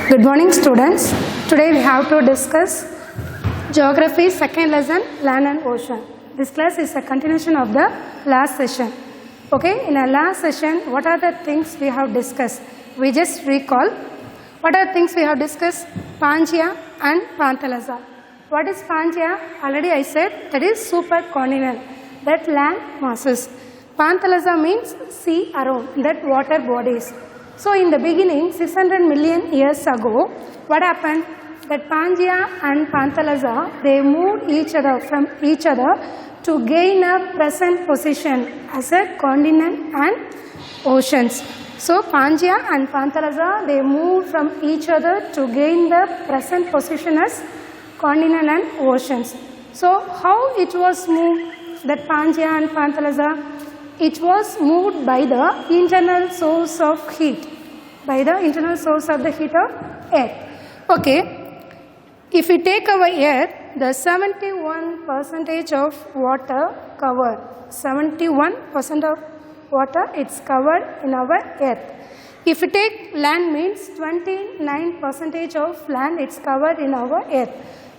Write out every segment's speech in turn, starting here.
Good morning, students. Today we have to discuss Geography second lesson, Land and Ocean. This class is a continuation of the last session. Okay, in our last session, what are the things we have discussed? We just recall. What are the things we have discussed? Pangaea and Panthalassa. What is Pangaea? Already I said that is supercontinent, that land masses. Panthalassa means sea around, that water bodies. So in the beginning, 600 million years ago, what happened? That Pangaea and Panthalassa, they moved from each other to gain a present position as a continent and oceans. So Pangaea and Panthalassa, they moved from each other to gain the present position as continent and oceans. So how it was moved, that Pangaea and Panthalassa? It was moved by the internal source of heat, by the internal source of the heat of Earth. Okay, if we take our Earth, the 71% of water covered, 71% of water it's covered in our Earth. If we take land, means 29% of land it's covered in our Earth.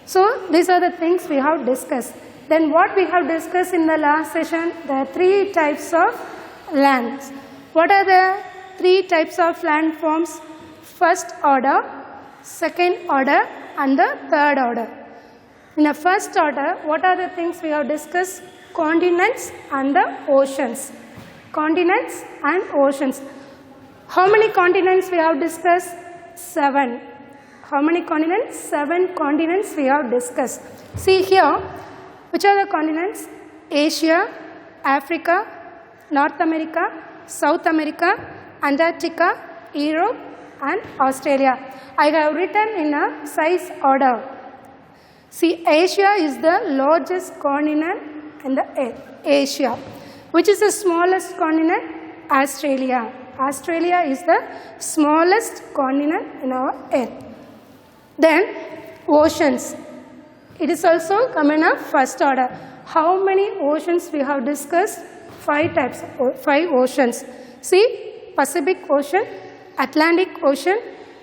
So these are the things we have discussed. Then what we have discussed in the last session, there are three types of lands. What are the three types of land forms? First order, second order and the third order. In the first order, what are the things we have discussed? Continents and the oceans. Continents and oceans. How many continents we have discussed? 7. How many continents? 7 continents we have discussed. See here, which are the continents? Asia, Africa, North America, South America, Antarctica, Europe and Australia. I have written in a size order. See, Asia is the largest continent in the earth. Asia. Which is the smallest continent? Australia. Australia is the smallest continent in our earth. Then oceans. It is also come in a first order. How many oceans we have discussed? 5 types, 5 oceans. See, Pacific Ocean, Atlantic Ocean,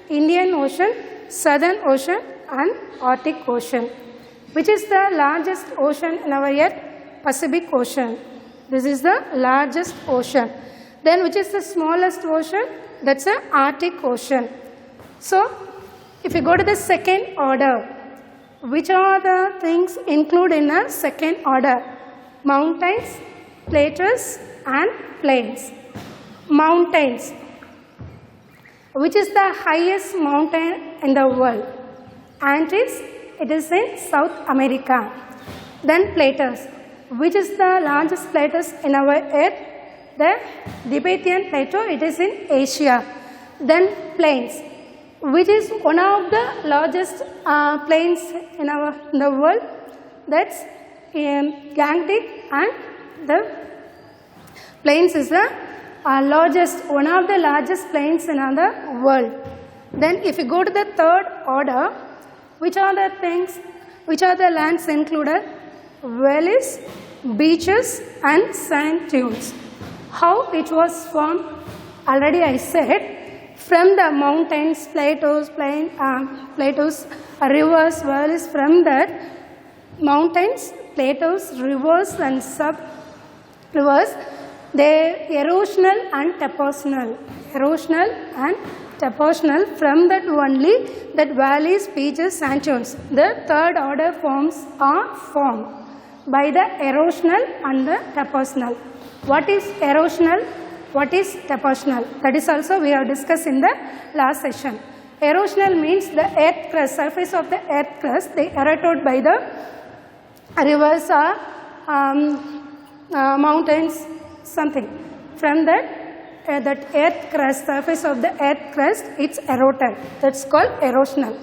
Indian Ocean, Southern Ocean and Arctic Ocean. Which is the largest ocean in our earth? Pacific Ocean. This is the largest ocean. Then which is the smallest ocean? That's the Arctic Ocean. So, if you go to the second order, which are the things included in a second order? Mountains, plateaus and plains. Mountains. Which is the highest mountain in the world? Andes, it is in South America. Then plateaus. Which is the largest plateaus in our earth? The Tibetan Plateau, it is in Asia. Then plains. Which is one of the largest plains in the world? That's Gangetic, and the plains is the one of the largest plains in the world. Then if you go to the third order, which are the things, which are the lands included? Valleys, beaches and sand dunes. How it was formed? Already I said, from the mountains, plateaus, rivers, valleys, from that mountains, plateaus, rivers and sub-rivers, they erosional and depositional. Erosional and depositional, from that only that valleys, beaches, sand dunes. The third order forms are formed by the erosional and the depositional. What is erosional? What is depositional? That is also we have discussed in the last session. Erosional means the earth crust, surface of the earth crust, they eroded by the rivers or mountains, something. From that earth crust, surface of the earth crust, it's eroded. That's called erosional.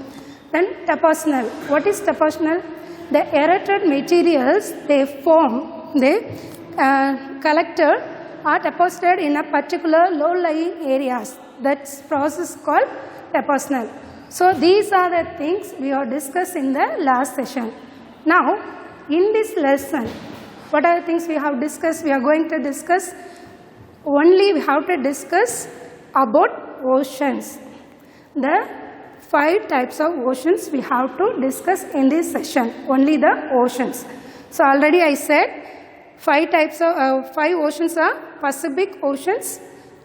Then depositional. What is depositional? The eroded materials, they form, they collected are deposited in a particular low-lying areas. That's process called depositional. So these are the things we have discussed in the last session. Now, in this lesson, what are the things we have discussed? We are going to discuss, only we have to discuss about oceans. The 5 types of oceans we have to discuss in this session, only the oceans. So already I said 5 oceans are Pacific Oceans,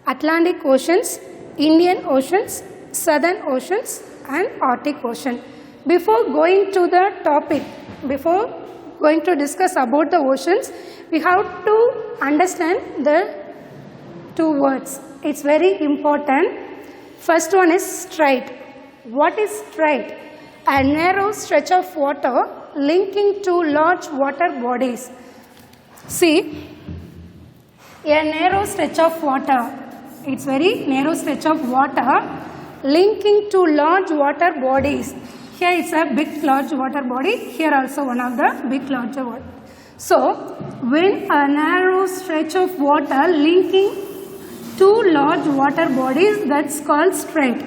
Atlantic Oceans, Indian Oceans, Southern Oceans and Arctic Ocean. Before going to the topic, before going to discuss about the oceans, we have to understand the 2 words. It's very important. First one is strait. What is strait? A narrow stretch of water linking two large water bodies. See, a narrow stretch of water. It's very narrow stretch of water linking two large water bodies. Here it's a big large water body. Here also one of the big large water. So, when a narrow stretch of water linking two large water bodies, that's called strait.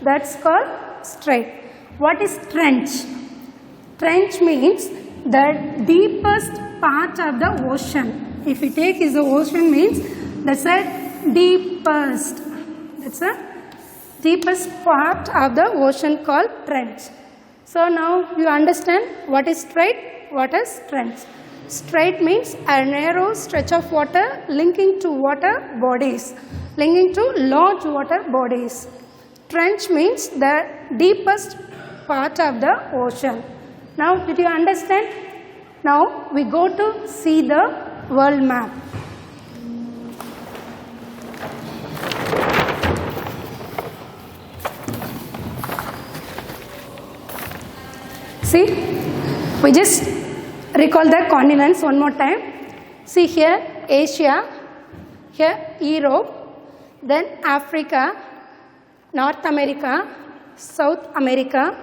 That's called strait. What is trench? Trench means the deepest part of the ocean. If we take is the ocean means that's a deepest. That's a deepest part of the ocean called trench. So now you understand what is strait, what is trench. Strait means a narrow stretch of water linking to water bodies, linking to large water bodies. Trench means the deepest part of the ocean. Now did you understand? Now we go to see the world map. See, we just recall the continents one more time. See here Asia, here Europe, then Africa, North America, South America,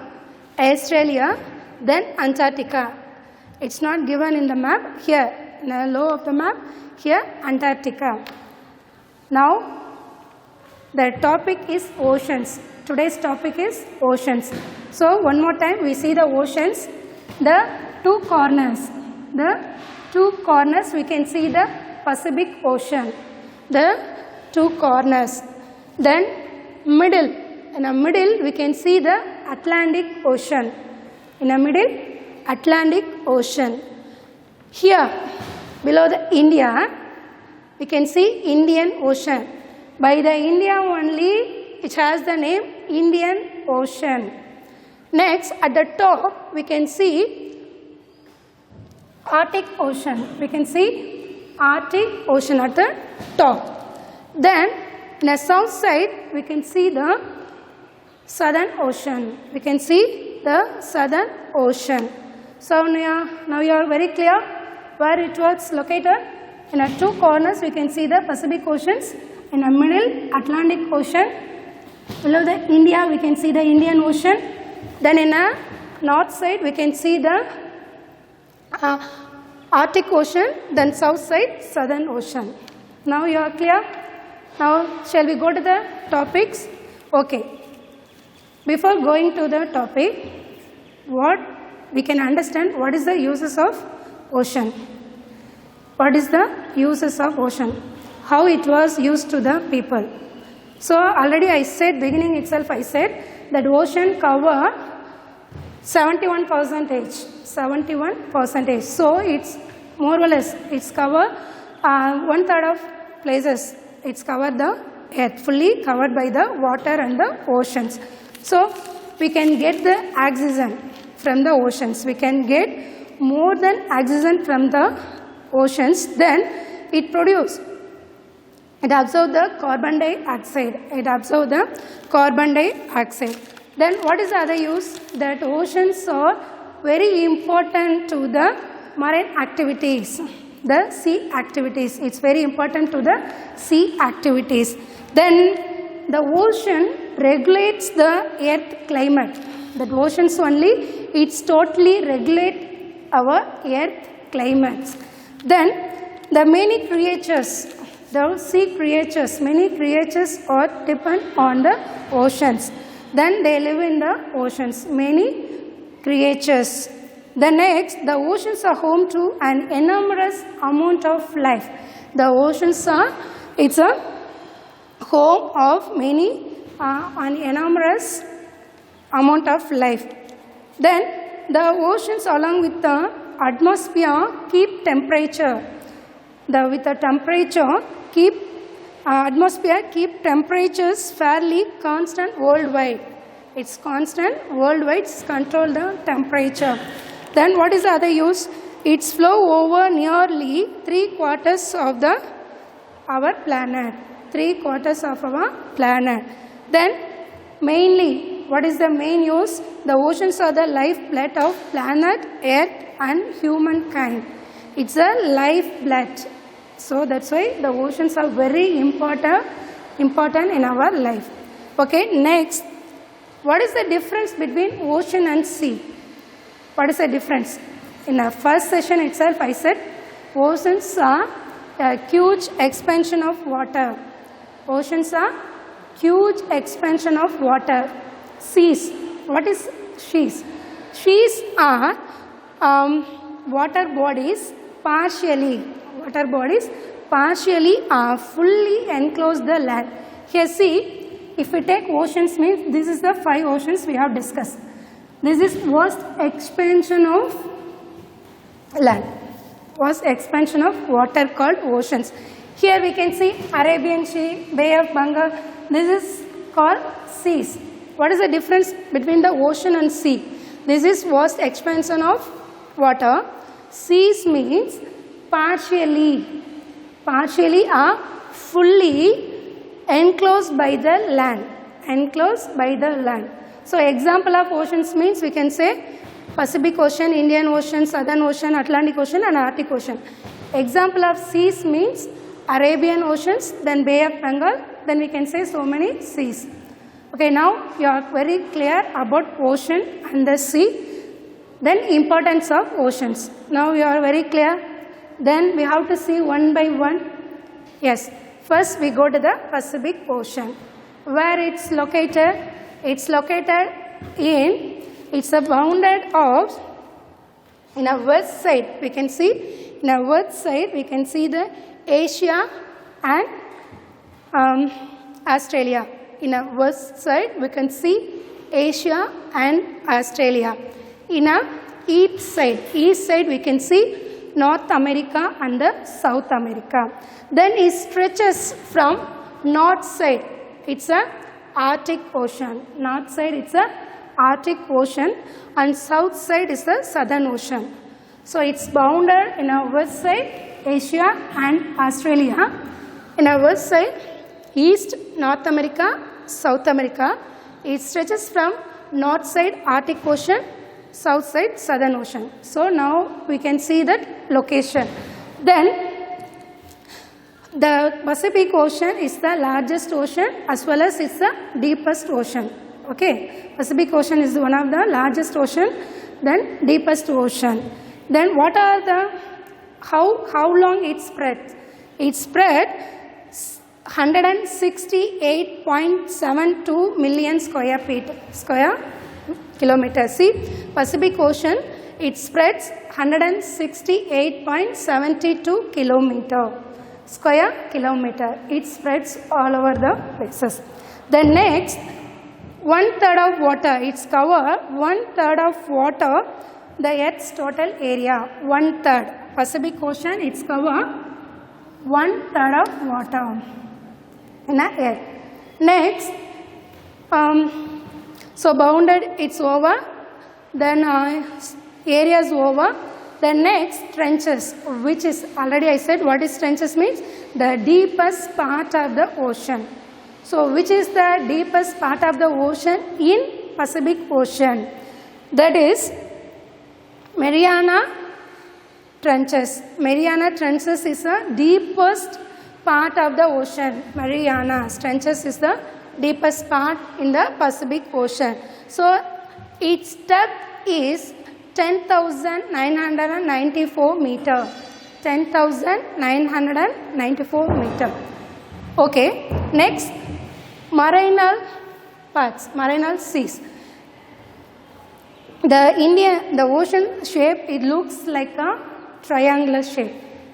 Australia, then Antarctica. It's not given in the map. Here, in the low of the map, here Antarctica. Now, the topic is oceans. Today's topic is oceans. So, one more time we see the oceans. The 2 corners. The 2 corners we can see the Pacific Ocean. The 2 corners. Then middle. In the middle we can see the Atlantic Ocean. In the middle, Atlantic Ocean. Here, below the India, we can see Indian Ocean. By the India only, it has the name Indian Ocean. Next, at the top, we can see Arctic Ocean. We can see Arctic Ocean at the top. Then, in the south side, we can see the Southern Ocean. We can see the Southern Ocean. So now you are very clear where it was located. In the 2 corners we can see the Pacific Oceans. In the middle Atlantic Ocean. Below the India we can see the Indian Ocean. Then in the north side we can see the Arctic Ocean. Then south side Southern Ocean. Now you are clear? Now shall we go to the topics? Okay. Before going to the topic, what we can understand what is the uses of ocean. What is the uses of ocean? How it was used to the people. So already I said, beginning itself I said that ocean cover 71%. 71%. So it's more or less, it's cover 1/3 of places. It's covered the earth, fully covered by the water and the oceans. So we can get the oxygen from the oceans. We can get more than oxygen from the oceans. Then it produces. It absorbs the carbon dioxide. It absorbs the carbon dioxide. Then what is the other use? That oceans are very important to the marine activities. The sea activities. It's very important to the sea activities. Then the ocean regulates the earth climate. The oceans only, it's totally regulate our earth climates. Then the many creatures, the sea creatures, many creatures are depend on the oceans. Then they live in the oceans, many creatures. The next, the oceans are home to an enormous amount of life. The oceans are, it's a home of many an enormous amount of life. Then the oceans along with the atmosphere keep temperature. With the temperature atmosphere keep temperatures fairly constant worldwide. It's constant worldwide, it's control the temperature. Then what is the other use? Its flow over nearly 3/4 of our planet. 3/4 of our planet. Then mainly, what is the main use? The oceans are the lifeblood of planet Earth and humankind. It's a lifeblood. So that's why the oceans are very important in our life. Okay, next, what is the difference between ocean and sea? What is the difference? In our first session itself, I said oceans are a huge expansion of water. Oceans are huge expansion of water. Seas, what is seas? Seas are water bodies partially are fully enclosed the land. Here see, if we take oceans means this is the 5 oceans we have discussed. This is vast expansion of land, vast expansion of water called oceans. Here we can see Arabian Sea, Bay of Bengal. This is called seas. What is the difference between the ocean and sea? This is vast expansion of water. Seas means partially are fully enclosed by the land. So example of oceans means we can say Pacific Ocean, Indian Ocean, Southern Ocean, Atlantic Ocean and Arctic Ocean. Example of seas means Arabian Oceans, then Bay of Bengal, then we can say so many seas. Okay, now you are very clear about ocean and the sea. Then importance of oceans. Now you are very clear. Then we have to see one by one. Yes, first we go to the Pacific Ocean. Where it's located? It's located it's a bounded of, in a west side we can see, the Asia and Australia. In a west side we can see Asia and Australia. In a east side we can see North America and the South America. Then it stretches from north side, it's a Arctic Ocean. North side it's a Arctic Ocean and south side is the Southern Ocean. So it's bounded in our west side Asia and Australia. In our west side East North America, South America. It stretches from north side Arctic Ocean, south side Southern Ocean. So now we can see that location. Then the Pacific Ocean is the largest ocean as well as it's the deepest ocean. Okay, Pacific Ocean is one of the largest ocean, then deepest ocean. Then what are the, how long it spread? It spread 168.72 million square kilometers. See, Pacific Ocean, it spreads 168.72 square kilometer. It spreads all over the places. Then next, 1/3 of water. It's cover 1/3 of water, the Earth's total area. 1/3. Pacific Ocean, it's cover 1/3 of water in the Earth. Next, so bounded, it's over. Then area is over. The next, trenches, which is already I said what is trenches means, the deepest part of the ocean. So which is the deepest part of the ocean in Pacific Ocean? That is Mariana Trenches. Mariana Trenches is the deepest part of the ocean. Mariana Trenches is the deepest part in the Pacific Ocean. So its depth is 10,994 meter. 10,994 meter. Okay, next, marinal parts, marinal seas. The ocean shape, it looks like a triangular shape.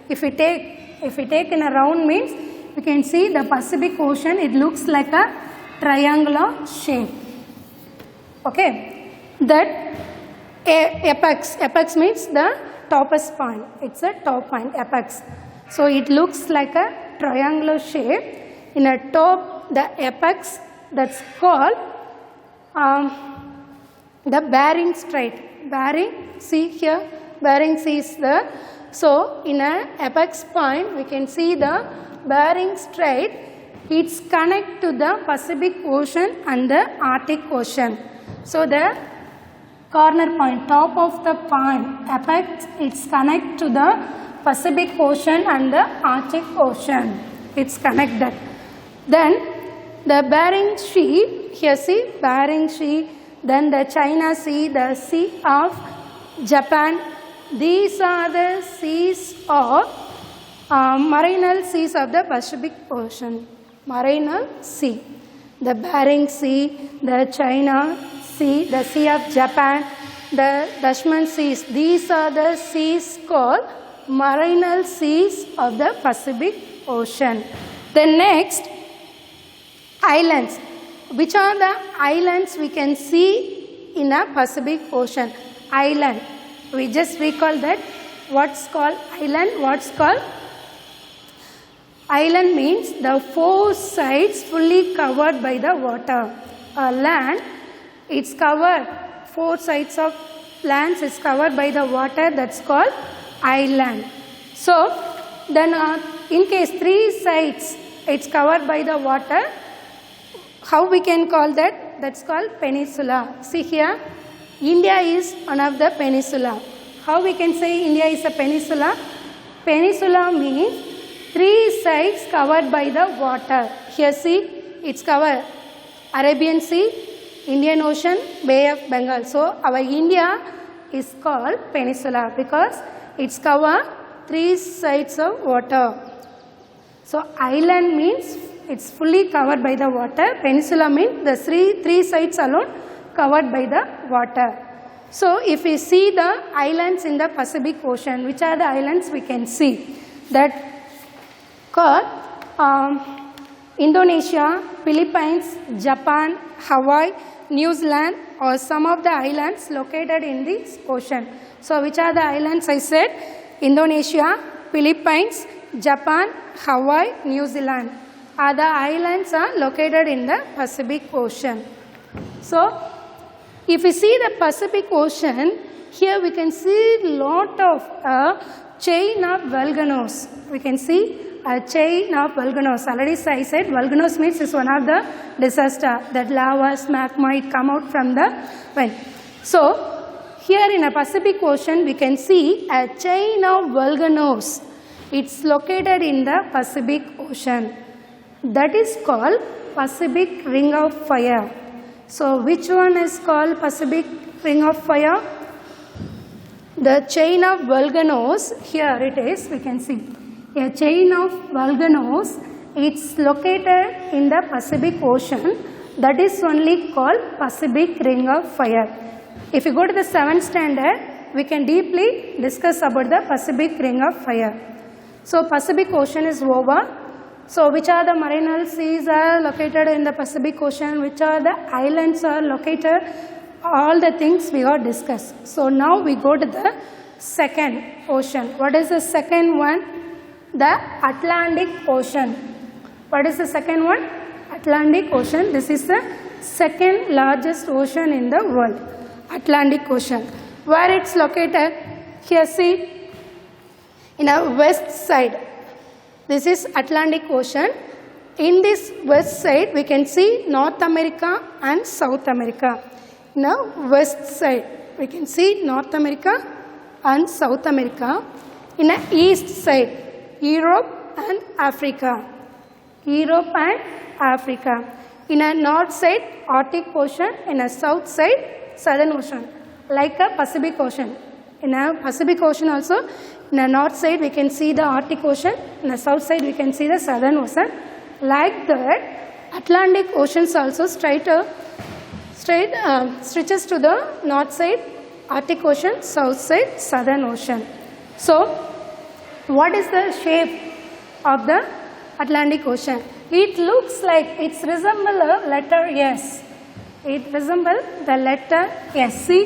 If we take in a round means, you can see the Pacific Ocean, it looks like a triangular shape. Okay, that apex means the topest point. It's a top point, apex. So it looks like a triangular shape. In a top, the apex, that's called the Bering Strait. Bering, see here, Bering Sea is there. So in a apex point, we can see the Bering Strait. It's connect to the Pacific Ocean and the Arctic Ocean. So the corner point, top of the point, apex, it's connect to the Pacific Ocean and the Arctic Ocean. It's connected. Then the Bering Sea, here see Bering Sea, then the China Sea, the Sea of Japan. These are the seas of marinal seas of the Pacific Ocean. Marinal Sea, the Bering Sea, the China Sea, the Sea of Japan, the Dashman Seas. These are the seas called marinal seas of the Pacific Ocean. Then next, islands. Which are the islands we can see in a Pacific Ocean? Island. We just recall that. What's called island? What's called? Island means the four sides fully covered by the water. A land, it's covered. Four sides of lands is covered by the water. That's called island. So then in case three sides it's covered by the water, how we can call that? That's called peninsula. See here, India is one of the peninsula. How we can say India is a peninsula? Peninsula means three sides covered by the water. Here see, it's covered Arabian Sea, Indian Ocean, Bay of Bengal. So our India is called peninsula because it's covered three sides of water. So island means it's fully covered by the water. Peninsula means the three sides alone covered by the water. So if we see the islands in the Pacific Ocean, which are the islands we can see? That called Indonesia, Philippines, Japan, Hawaii, New Zealand, or some of the islands located in this ocean. So which are the islands I said? Indonesia, Philippines, Japan, Hawaii, New Zealand. Other islands are located in the Pacific Ocean. So if we see the Pacific Ocean, here we can see lot of chain of volcanoes. We can see a chain of volcanoes. Already I said volcanoes means is one of the disaster that lava, magma might come out from the wind. So here in a Pacific Ocean we can see a chain of volcanoes. It's located in the Pacific Ocean. That is called Pacific Ring of Fire. So which one is called Pacific Ring of Fire? The chain of volcanoes, here it is, we can see. A chain of volcanoes, it's located in the Pacific Ocean. That is only called Pacific Ring of Fire. If you go to the 7th standard, we can deeply discuss about the Pacific Ring of Fire. So Pacific Ocean is over. So which are the marinal seas are located in the Pacific Ocean, which are the islands are located, all the things we have discussed. So now we go to the second ocean. What is the second one? The Atlantic Ocean. What is the second one? Atlantic Ocean. This is the second largest ocean in the world. Atlantic Ocean. Where it's located? Here see, in a west side. This is Atlantic Ocean. In this west side, we can see North America and South America. Now, west side, we can see North America and South America. In the east side, Europe and Africa. Europe and Africa. In a north side, Arctic Ocean. In a south side, Southern Ocean. Like a Pacific Ocean. In a Pacific Ocean also, in the north side we can see the Arctic Ocean, in the south side we can see the Southern Ocean. Like that, Atlantic Oceans also stretches to the north side, Arctic Ocean, south side, Southern Ocean. So, what is the shape of the Atlantic Ocean? It looks like it's resemble a letter S. it resembles the letter S. See,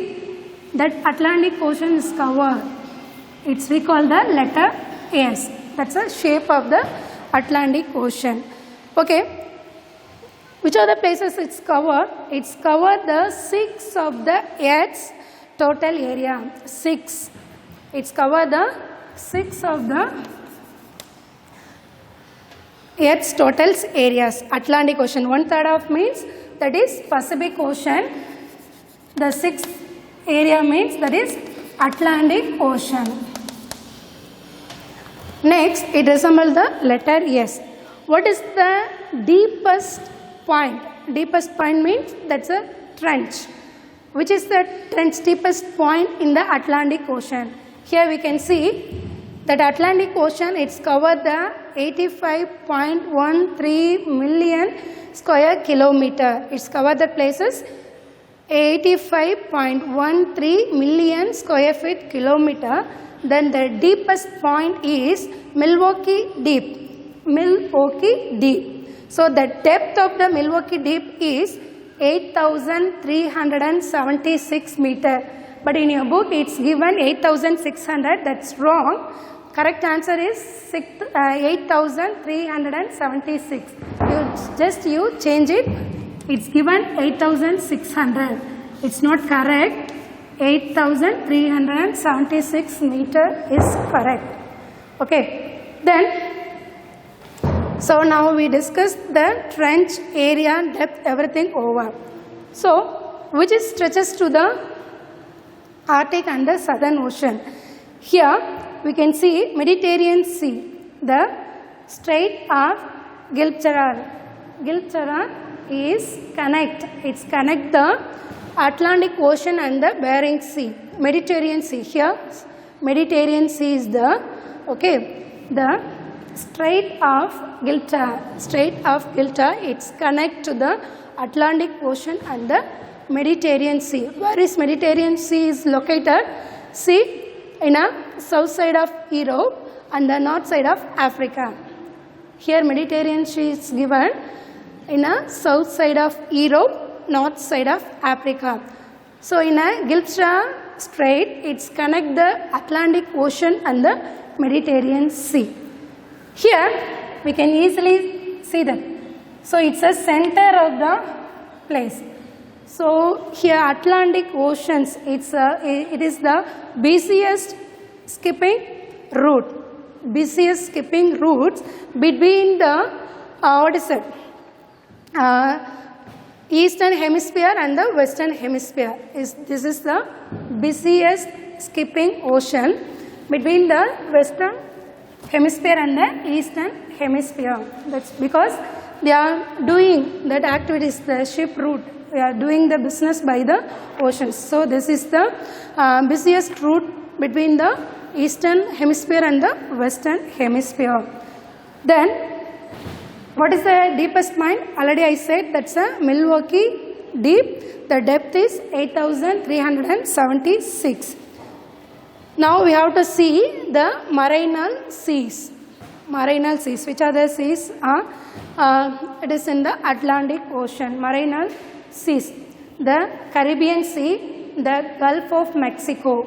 that Atlantic Ocean is covered. We call the letter S. That's the shape of the Atlantic Ocean. Okay. Which are the places it's covered? It's covered the 6 of the Earth's total area. 6. It's covered the 6 of the Earth's total areas. Atlantic Ocean. 1/3 of means that is Pacific Ocean. The 6th area means that is Atlantic Ocean. Next, it resembles the letter S. What is the deepest point? Deepest point means that's a trench. Which is the trench deepest point in the Atlantic Ocean? Here we can see that Atlantic Ocean, it's covered the 85.13 million square kilometer. It's covered the places 85.13 million square feet kilometer. Then the deepest point is Milwaukee Deep. Milwaukee Deep. So the depth of the Milwaukee Deep is 8,376 meter. But in your book it's given 8,600. That's wrong. Correct answer is 8,376. You change it. It's given 8,600. It's not correct. 8,376 meter is correct. Okay. Then, so now we discussed the trench area, depth, everything over. So, which is stretches to the Arctic and the Southern Ocean. Here we can see Mediterranean Sea, the Strait of Gibraltar. Gibraltar is it's connect the Atlantic Ocean and the Bering Sea. Mediterranean Sea. Here Mediterranean Sea is the Strait of Gibraltar. Strait of Gibraltar, it's connect to the Atlantic Ocean and the Mediterranean Sea. Where is Mediterranean Sea is located? See, in a south side of Europe and the north side of Africa. Here Mediterranean Sea is given in a south side of Europe, north side of Africa. So in a Gibraltar Strait, it's connect the Atlantic Ocean and the Mediterranean Sea. Here we can easily see that. So it's a center of the place. So here Atlantic Oceans, it is the busiest skipping route. Busiest skipping routes between the Eastern Hemisphere and the Western Hemisphere. This is the busiest skipping ocean between the Western Hemisphere and the Eastern Hemisphere. That's because they are doing that activities, the ship route. We are doing the business by the oceans. So this is the busiest route between the Eastern Hemisphere and the Western Hemisphere. Then, what is the deepest point? Already I said that's a Milwaukee Deep. The depth is 8,376. Now we have to see the Marinal Seas. Marinal Seas. Which are the seas? It is in the Atlantic Ocean. Marinal Seas. The Caribbean Sea, the Gulf of Mexico.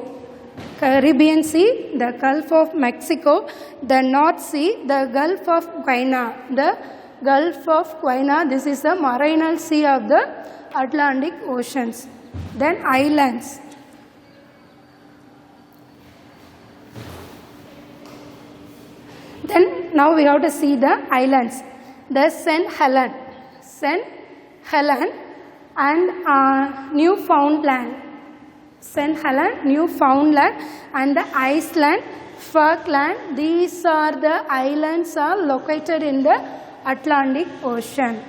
Caribbean Sea, the Gulf of Mexico. The North Sea, the Gulf of Guiana. The Gulf of Guiana, this is the Marinal Sea of the Atlantic Oceans. Then islands. Then now we have to see the islands. The St. Helena and Newfoundland. St. Helena, Newfoundland and the Iceland, Falkland. These are the islands are located in the Atlantic Ocean.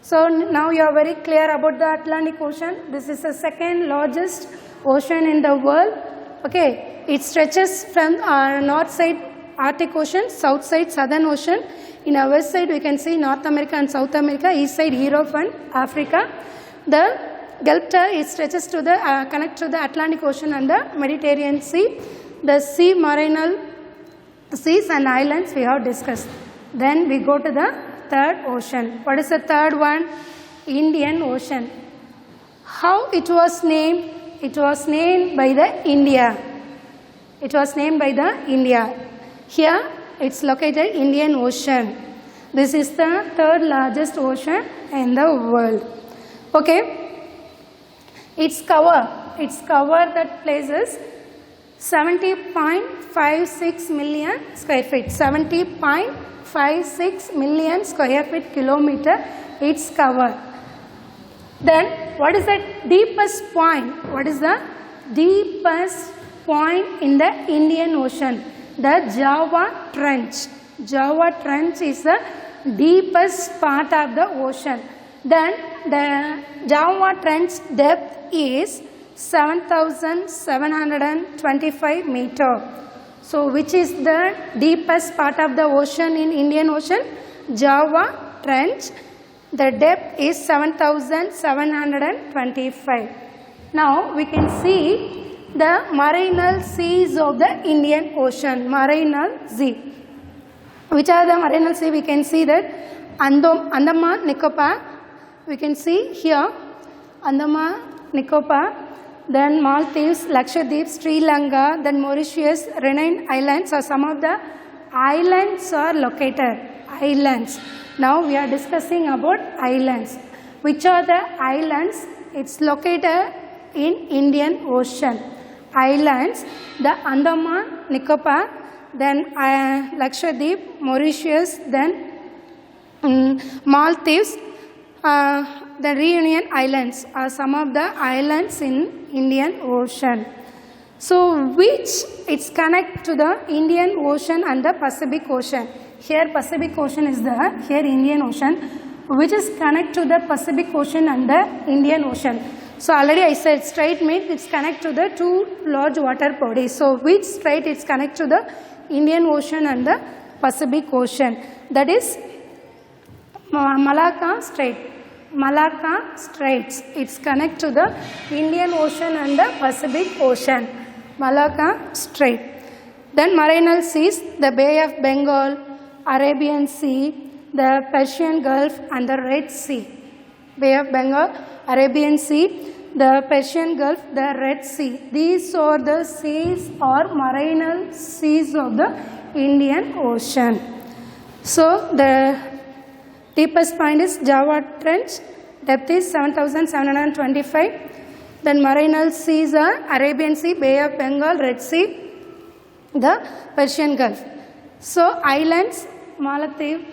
So now you are very clear about the Atlantic Ocean. This is the second largest ocean in the world. Okay, it stretches from north side Arctic Ocean, south side Southern Ocean. In our west side we can see North America and South America, east side Europe and Africa. The Gibraltar, it stretches to the connect to the Atlantic Ocean and the Mediterranean Sea. The sea marinal seas and islands we have discussed. Then we go to the third ocean. What is the third one? Indian Ocean. How it was named? It was named by the India. It was named by the India. Here it's located Indian Ocean. This is the third largest ocean in the world. Okay. Its cover that place is 70.56 million square feet. 70.56 million square feet kilometer its cover. Then what is the deepest point? What is the deepest point in the Indian Ocean? The Java Trench. Java Trench is the deepest part of the ocean. Then the Java Trench depth is 7,725 meter. So which is the deepest part of the ocean in Indian Ocean? Java Trench. The depth is 7,725. Now we can see the marinal seas of the Indian Ocean. Marinal sea. Which are the marinal sea? We can see that Andaman Nicobar. We can see here Andaman Nicobar, then Maldives, Lakshadweep, Sri Lanka, then Mauritius, Reunion Islands are some of the islands are located. Islands. Now we are discussing about islands. Which are the islands? It's located in Indian Ocean. Islands, the Andaman Nicobar, then Lakshadweep, Mauritius, then Maldives, the Reunion Islands are some of the islands in Indian Ocean. So which it's connect to the Indian Ocean and the Pacific Ocean. Here Pacific Ocean is there, here Indian Ocean, which is connect to the Pacific Ocean and the Indian Ocean. So already I said strait means it's connect to the two large water bodies. So which strait it's connect to the Indian Ocean and the Pacific Ocean? That is Malacca Strait. Malacca Straits. It's connect to the Indian Ocean and the Pacific Ocean. Malacca Strait. Then marinal seas, the Bay of Bengal, Arabian Sea, the Persian Gulf and the Red Sea. Bay of Bengal, Arabian Sea, the Persian Gulf, the Red Sea. These are the seas or marinal seas of the Indian Ocean. So the deepest point is Java Trench, depth is 7,725. Then marinal seas are Arabian Sea, Bay of Bengal, Red Sea, the Persian Gulf. So islands, Maldives,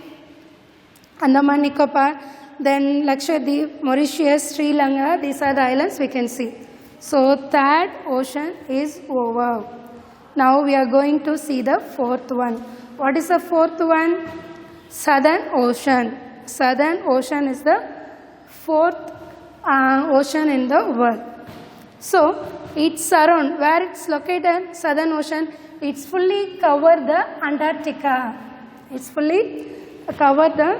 Andaman Nicobar, then Lakshadweep, Mauritius, Sri Lanka, these are the islands we can see. So third ocean is over. Now we are going to see the fourth one. What is the fourth one? Southern Ocean. Southern Ocean is the fourth ocean in the world. So it's surround, where it's located, Southern Ocean, it's fully covered the Antarctica. It's fully covered the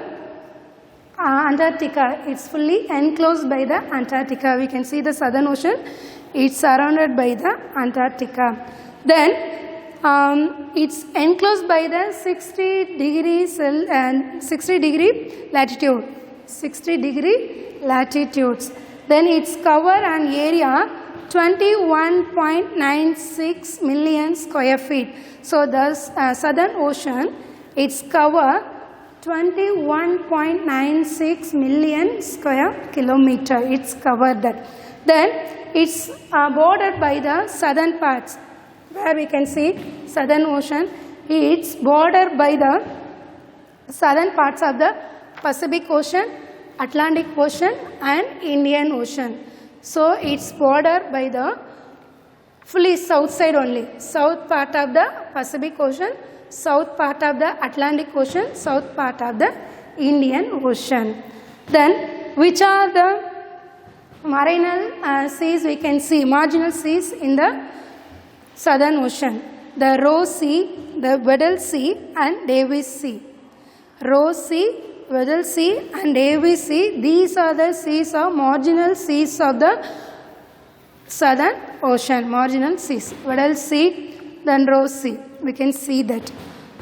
Antarctica. It's fully enclosed by the Antarctica. We can see the Southern Ocean. It's surrounded by the Antarctica. Then it's enclosed by the 60 degree latitude. 60 degree latitudes. Then its cover and area 21.96 million square feet. So the Southern Ocean, its cover 21.96 million square kilometer. It's covered that. Then it's bordered by the southern parts, where we can see Southern Ocean. It's bordered by the southern parts of the Pacific Ocean, Atlantic Ocean and Indian Ocean. So it's bordered by the fully south side only. South part of the Pacific Ocean, south part of the Atlantic Ocean, south part of the Indian Ocean. Then which are the marinal seas we can see, marginal seas in the Southern Ocean? The Ross Sea, the Weddell Sea and Davis Sea. Ross Sea, Weddell Sea and Davis Sea, these are the seas of marginal seas of the Southern Ocean, marginal seas. Weddell Sea, then Ross Sea, we can see that.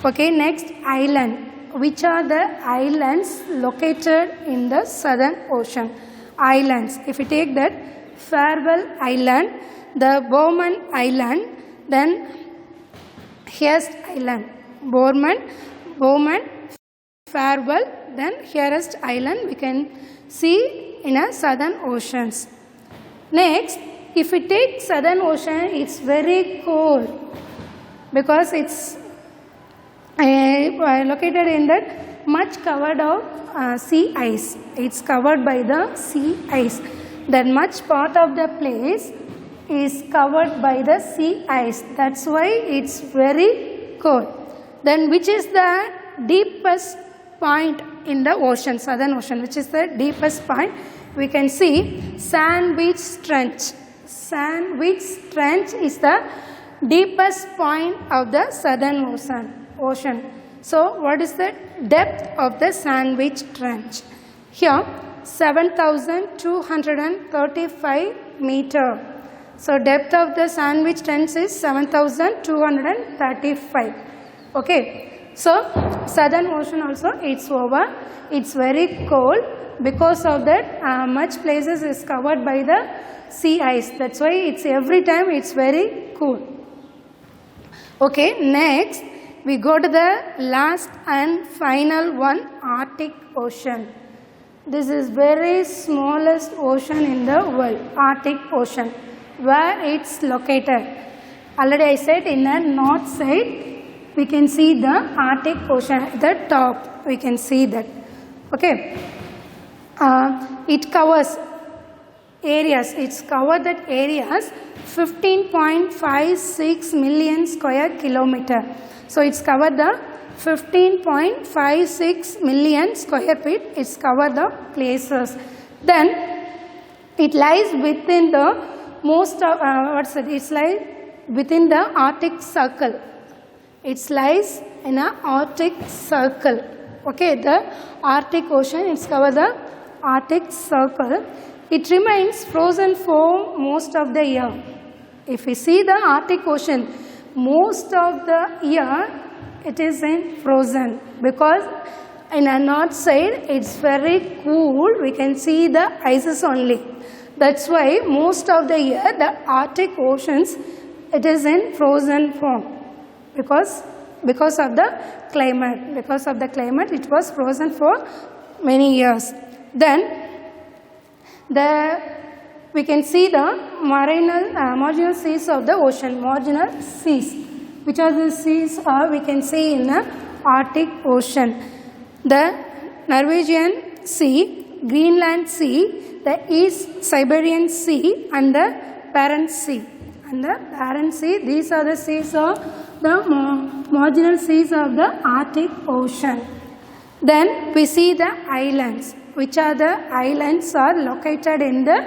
Okay, next island. Which are the islands located in the Southern Ocean? Islands. If we take that, Farewell Island, the Bowman Island, then Hearst Island. Bowman, Farewell, then Hearst Island we can see in a southern oceans. Next, if we take southern ocean, it's very cold because it's located in that much covered of sea ice. It's covered by the sea ice. That much part of the place is covered by the sea ice. That's why it's very cold. Then which is the deepest point in the ocean, southern ocean? Which is the deepest point? We can see Sandwich Trench. Sandwich Trench is the deepest point of the southern ocean. So what is the depth of the Sandwich Trench? Here 7,235 meter. So depth of the Sandwich Trench is 7,235. Okay. So southern ocean also it's over. It's very cold because of that much places is covered by the sea ice. That's why it's every time it's very cool. Okay, next we go to the last and final one, Arctic Ocean. This is very smallest ocean in the world, Arctic Ocean. Where it's located? Already I said in the north side we can see the Arctic Ocean at the top. We can see that. Okay. It covers areas. It's covered that areas 15.56 million square kilometer. So it's covered the 15.56 million square feet. It's covered the places. Then it lies within the most of It's like within the Arctic Circle. It lies in an Arctic Circle. Okay, the Arctic Ocean, it's covered the Arctic Circle. It remains frozen for most of the year. If we see the Arctic Ocean, most of the year it is in frozen because in a north side it's very cool. We can see the ices only. That's why most of the year the Arctic Oceans it is in frozen form. Because of the climate. Because of the climate it was frozen for many years. Then we can see the marginal seas of the ocean. Marginal seas. Which are the seas we can see in the Arctic Ocean? The Norwegian Sea, Greenland Sea, the East Siberian Sea and the Barents Sea. And the Barents Sea, these are the seas of the marginal seas of the Arctic Ocean. Then we see the islands. Which are the islands are located in the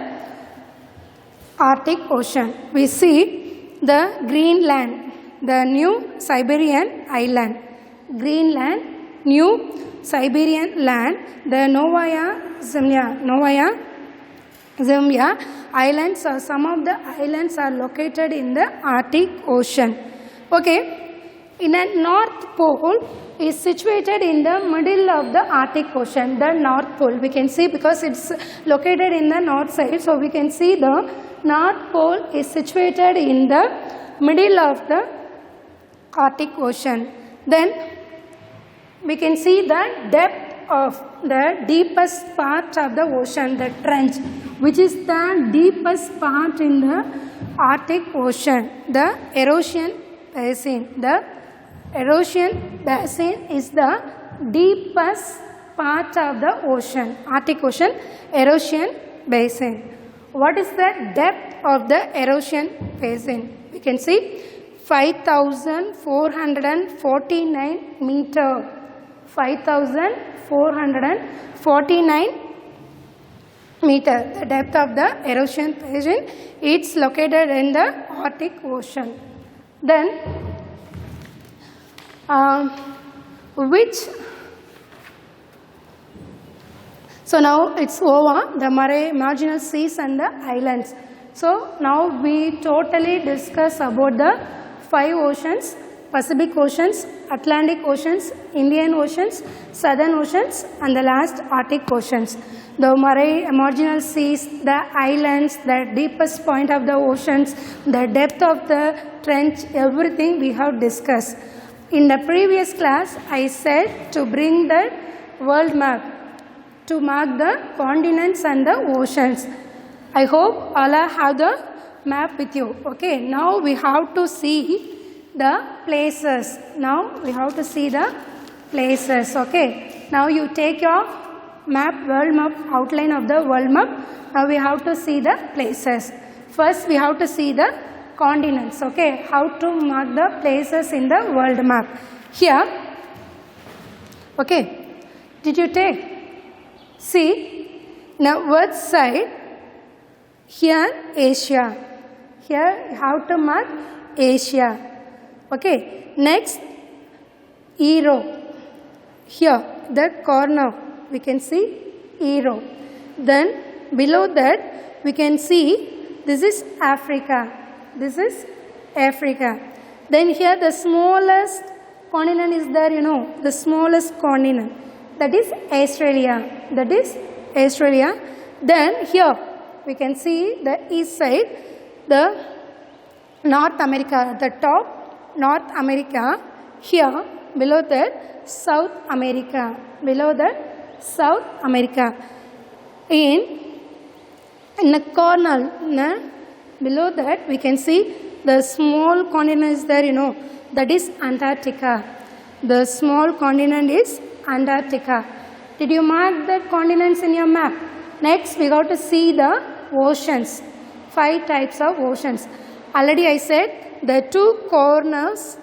Arctic Ocean? We see the Greenland, the New Siberian Island. Greenland, New Siberian Land, the Novaya Zemlya islands, or some of the islands are located in the Arctic Ocean. Okay, in a North Pole is situated in the middle of the Arctic Ocean, the North Pole. We can see because it's located in the north side, so we can see the North Pole is situated in the middle of the Arctic Ocean. Then we can see the depth of the deepest part of the ocean, the trench, which is the deepest part in the Arctic Ocean, the erosion basin. The erosion basin is the deepest part of the ocean, Arctic Ocean, erosion basin. What is the depth of the erosion basin? We can see 5,449 meter. 5,449 meter. The depth of the erosion basin. It's located in the Arctic Ocean. Then so now it's over, the marginal seas and the islands. So now we totally discuss about the 5 oceans Pacific Oceans, Atlantic Oceans, Indian Oceans, Southern Oceans, and the last Arctic Oceans. The marginal seas, the islands, the deepest point of the oceans, the depth of the trench, everything we have discussed. In the previous class, I said to bring the world map to mark the continents and the oceans. I hope all have the map with you. Okay, now we have to see the places. Now we have to see the places. Okay, now you take your map, world map, outline of the world map. Now we have to see the places. First we have to see the continents. Okay, how to mark the places in the world map. Here, okay, did you take? See, now what side? Here Asia. Here you have to mark Asia. Okay, next Europe. Here that corner we can see Europe. Then below that we can see this is Africa. This is Africa. Then here the smallest continent is there, you know, the smallest continent. That is Australia. That is Australia. Then here we can see the east side, the North America, the top North America. Here below that South America. Below that South America. In the corner, below that we can see the small continent is there, you know, that is Antarctica. The small continent is Antarctica. Did you mark the continents in your map? Next we got to see the oceans. 5 types of oceans. Already I said the 2 corners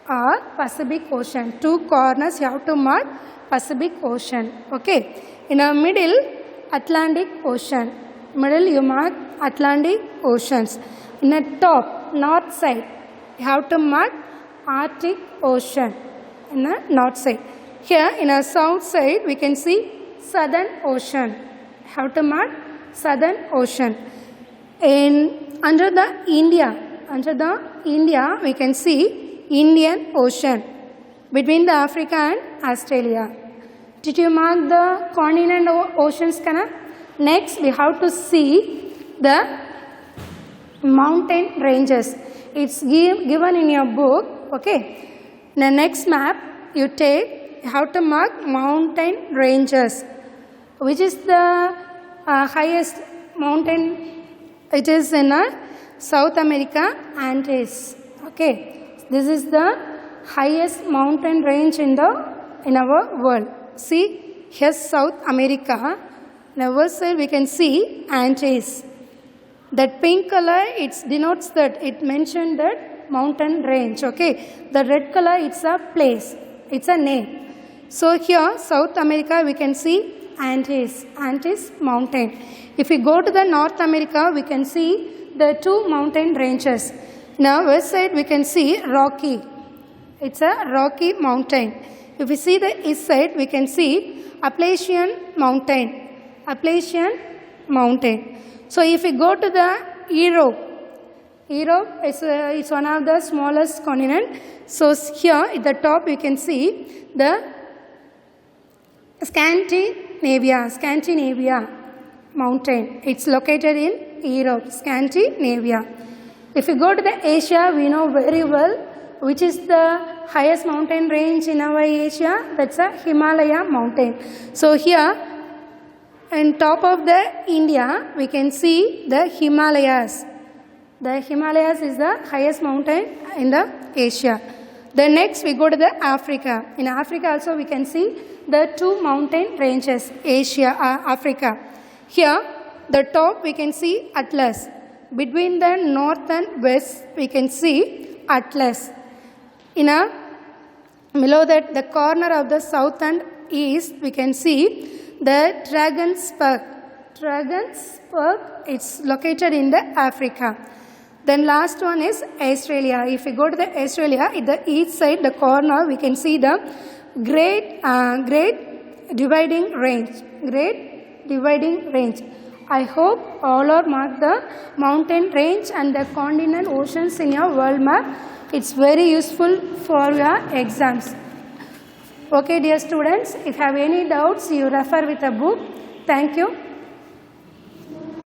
are Pacific Ocean. 2 corners you have to mark Pacific Ocean. Okay. In the middle, Atlantic Ocean. Middle you mark Atlantic Oceans. In the top, north side, you have to mark Arctic Ocean. In the north side. Here in the south side, we can see Southern Ocean. You have to mark Southern Ocean. Under the India, we can see Indian Ocean. Between the Africa and Australia. Did you mark the continent oceans? Next, we have to see the mountain ranges. It's given in your book. Okay. The next map you take, you have to mark mountain ranges. Which is the highest mountain? It is in South America, Andes. Okay. This is the highest mountain range in our world. See, here's South America. Now, first side we can see Andes. That pink color, it denotes that, it mentioned that mountain range. Okay. The red color, it's a place. It's a name. So, here, South America, we can see Andes. Andes mountain. If we go to the North America, we can see the 2 mountain ranges. Now, west side, we can see Rocky. It's a Rocky mountain. If we see the east side, we can see Appalachian mountain. Appalachian mountain. So, if we go to the Europe is one of the smallest continent. So, here at the top we can see the Scandinavia mountain. It's located in Europe, Scandinavia. If we go to the Asia, we know very well which is the highest mountain range in our Asia. That's a Himalaya mountain. So, here on top of the India, we can see the Himalayas. The Himalayas is the highest mountain in the Asia. Then next we go to the Africa. In Africa also we can see the 2 mountain ranges, Africa. Here, the top we can see Atlas. Between the north and west, we can see Atlas. Below that, the corner of the south and east, we can see the Drakensberg. Drakensberg, it's located in the Africa. Then last one is Australia. If we go to the Australia, at the east side, the corner, we can see the Great Dividing Range. Great Dividing Range. I hope all are mark the mountain range and the continental oceans in your world map. It's very useful for your exams. Okay, dear students, if you have any doubts, you refer with a book. Thank you.